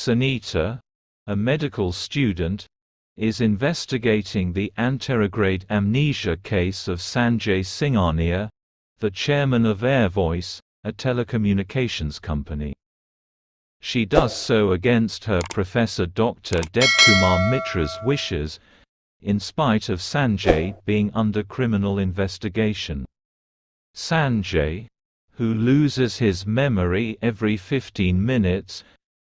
Sunita, a medical student, is investigating the anterograde amnesia case of Sanjay Singhania, the chairman of AirVoice, a telecommunications company. She does so against her professor Dr. Debkumar Mitra's wishes, in spite of Sanjay being under criminal investigation. Sanjay, who loses his memory every 15 minutes,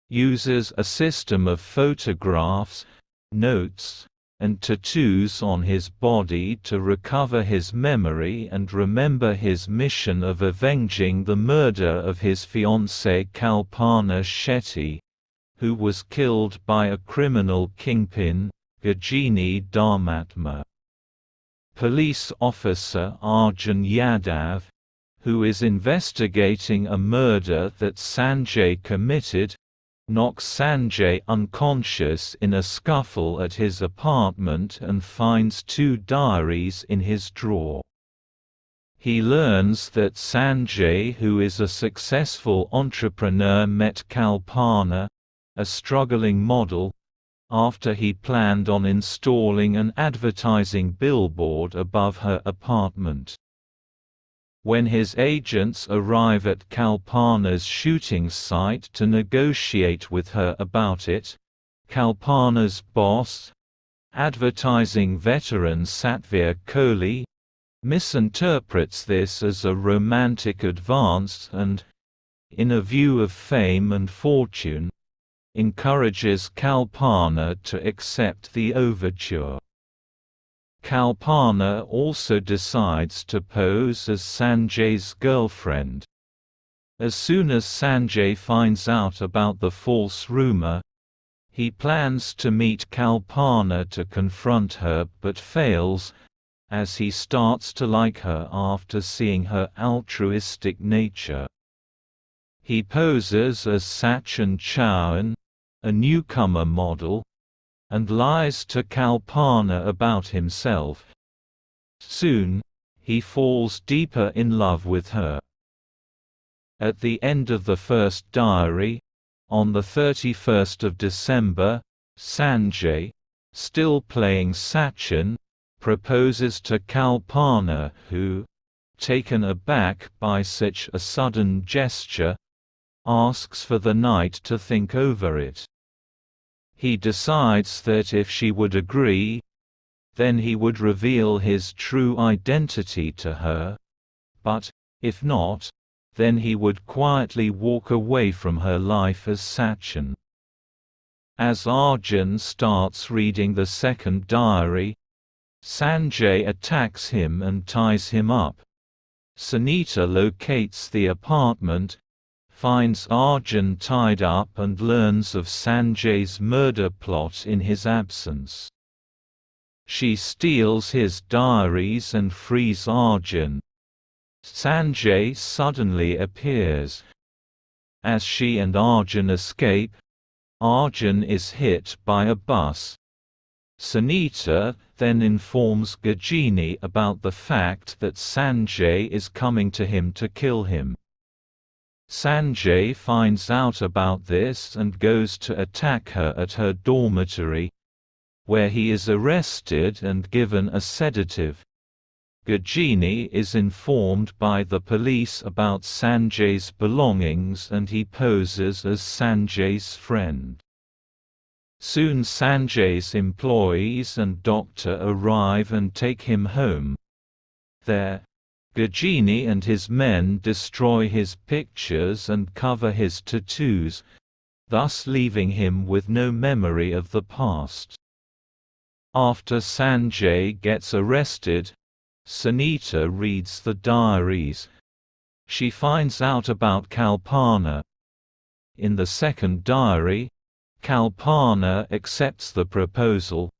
uses a system of photographs, notes, and tattoos on his body to recover his memory and remember his mission of avenging the murder of his fiancée Kalpana Shetty, who was killed by a criminal kingpin, Gajini Dharmatma. Police officer Arjun Yadav, who is investigating a murder that Sanjay committed, knocks Sanjay unconscious in a scuffle at his apartment and finds 2 diaries in his drawer. He learns that Sanjay, who is a successful entrepreneur, met Kalpana, a struggling model, after he planned on installing an advertising billboard above her apartment. When his agents arrive at Kalpana's shooting site to negotiate with her about it, Kalpana's boss, advertising veteran Satvir Kohli, misinterprets this as a romantic advance and, in a view of fame and fortune, encourages Kalpana to accept the overture. Kalpana also decides to pose as Sanjay's girlfriend. As soon as Sanjay finds out about the false rumor, he plans to meet Kalpana to confront her but fails, as he starts to like her after seeing her altruistic nature. He poses as Sachin Chauhan, a newcomer model, and lies to Kalpana about himself. Soon, he falls deeper in love with her. At the end of the first diary, on the 31st of December, Sanjay, still playing Sachin, proposes to Kalpana who, taken aback by such a sudden gesture, asks for the night to think over it. He decides that if she would agree, then he would reveal his true identity to her, but, if not, then he would quietly walk away from her life as Sachin. As Arjun starts reading the second diary, Sanjay attacks him and ties him up. Sunita locates the apartment, finds Arjun tied up and learns of Sanjay's murder plot in his absence. She steals his diaries and frees Arjun. Sanjay suddenly appears. As she and Arjun escape, Arjun is hit by a bus. Sunita then informs Gajini about the fact that Sanjay is coming to him to kill him. Sanjay finds out about this and goes to attack her at her dormitory, where he is arrested and given a sedative. Gajini is informed by the police about Sanjay's belongings and he poses as Sanjay's friend. Soon Sanjay's employees and doctor arrive and take him home. There, Gajini and his men destroy his pictures and cover his tattoos, thus leaving him with no memory of the past. After Sanjay gets arrested, Sunita reads the diaries. She finds out about Kalpana. In the second diary, Kalpana accepts the proposal,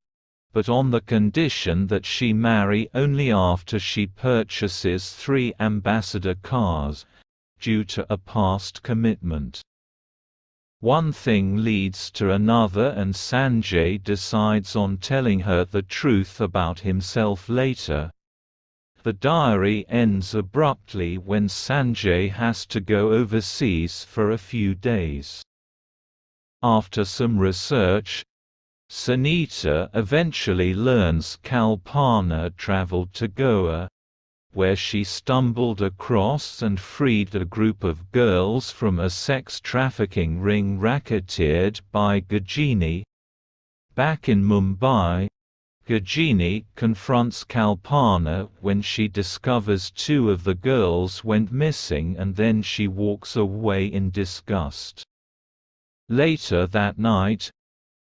but on the condition that she marry only after she purchases 3 ambassador cars, due to a past commitment. One thing leads to another and Sanjay decides on telling her the truth about himself later. The diary ends abruptly when Sanjay has to go overseas for a few days. After some research, Sunita eventually learns Kalpana traveled to Goa, where she stumbled across and freed a group of girls from a sex trafficking ring racketeered by Gajini. Back in Mumbai, Gajini confronts Kalpana when she discovers two of the girls went missing, and then she walks away in disgust. Later that night,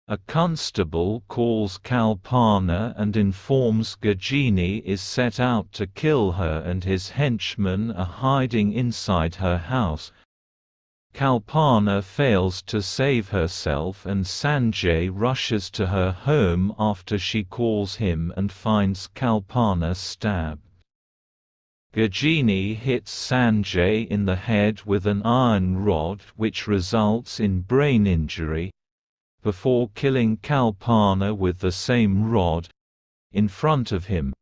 a constable calls Kalpana and informs Gajini is set out to kill her and his henchmen are hiding inside her house. Kalpana fails to save herself and Sanjay rushes to her home after she calls him and finds Kalpana stabbed. Gajini hits Sanjay in the head with an iron rod which results in brain injury, before killing Kalpana with the same rod in front of him.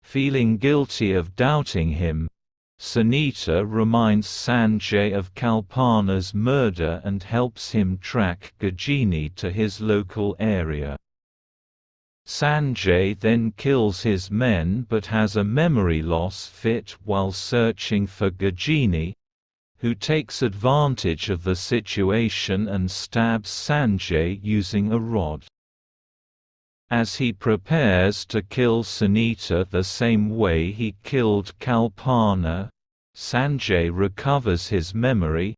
Feeling guilty of doubting him, Sunita reminds Sanjay of Kalpana's murder and helps him track Gajini to his local area. Sanjay then kills his men but has a memory loss fit while searching for Gajini, who takes advantage of the situation and stabs Sanjay using a rod. As he prepares to kill Sunita the same way he killed Kalpana, Sanjay recovers his memory,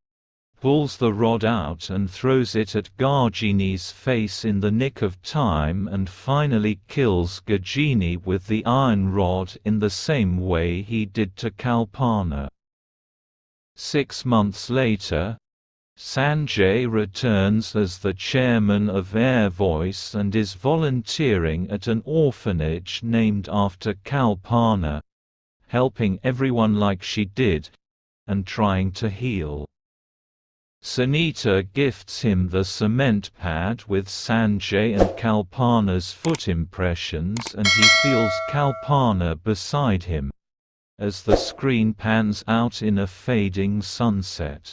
pulls the rod out and throws it at Gajini's face in the nick of time and finally kills Gajini with the iron rod in the same way he did to Kalpana. 6 months later, Sanjay returns as the chairman of Air Voice and is volunteering at an orphanage named after Kalpana, helping everyone like she did, and trying to heal. Sunita gifts him the cement pad with Sanjay and Kalpana's foot impressions and he feels Kalpana beside him, as the screen pans out in a fading sunset.